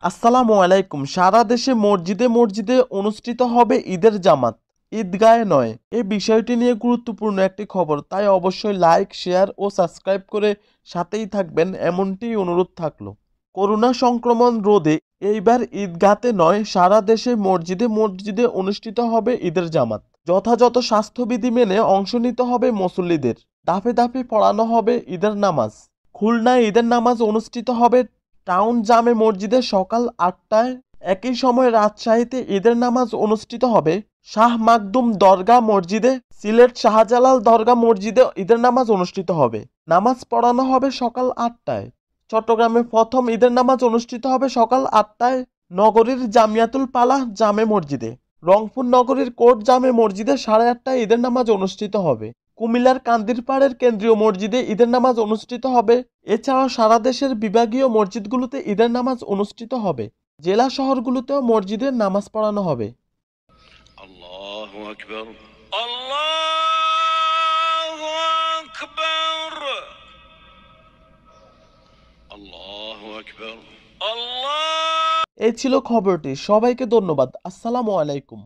আসসালামু আলাইকুম। সারা দেশে মসজিদে মসজিদে অনুষ্ঠিত হবে ঈদের জামাত, ঈদগাহে নয়। এই বিষয়টি নিয়ে গুরুত্বপূর্ণ একটি খবর, তাই অবশ্যই লাইক, শেয়ার ও সাবস্ক্রাইব করে সাথেই থাকবেন, এমনটি অনুরোধ থাকলো। করোনা সংক্রমণ রোধে এইবার ঈদগাহতে নয়, সারা দেশে মসজিদে মসজিদে অনুষ্ঠিত হবে ঈদের জামাত। যথাযথ স্বাস্থ্যবিধি মেনে অংশ নিতে হবে মুসল্লিদের। ধাপে ধাপে পড়ানো হবে ঈদের নামাজ। খুলনায় ঈদের নামাজ অনুষ্ঠিত হবে টাউন জামে মসজিদে সকাল ৮টায়। একই সময় রাজশাহীতে ঈদের নামাজ অনুষ্ঠিত হবে শাহ মাকদুম দরগাহ মসজিদে। সিলেট শাহজালাল দরগাহ মসজিদে ঈদের নামাজ অনুষ্ঠিত হবে। নামাজ পড়ানো হবে সকাল ৮টায়। চট্টগ্রামে প্রথম ঈদের নামাজ অনুষ্ঠিত হবে সকাল ৮টায় নগরীর জামিয়াতুল পালাহ জামে মসজিদে। রংপুর নগরীর কোট জামে মসজিদে ৮:৩০টায় ঈদের নামাজ অনুষ্ঠিত হবে। কুমিল্লার কান্দিরপাড়ের কেন্দ্রীয় মসজিদে ঈদের নামাজ অনুষ্ঠিত হবে। এছাড়াও সারা দেশের বিভাগীয় মসজিদগুলোতে ঈদের নামাজ অনুষ্ঠিত হবে। জেলা শহরগুলোতেও মসজিদে নামাজ পড়ানো হবে। আল্লাহু আকবার, আল্লাহু আকবার, আল্লাহু আকবার, আল্লাহ। এই ছিল খবরটি। সবাইকে ধন্যবাদ। আসসালামু আলাইকুম।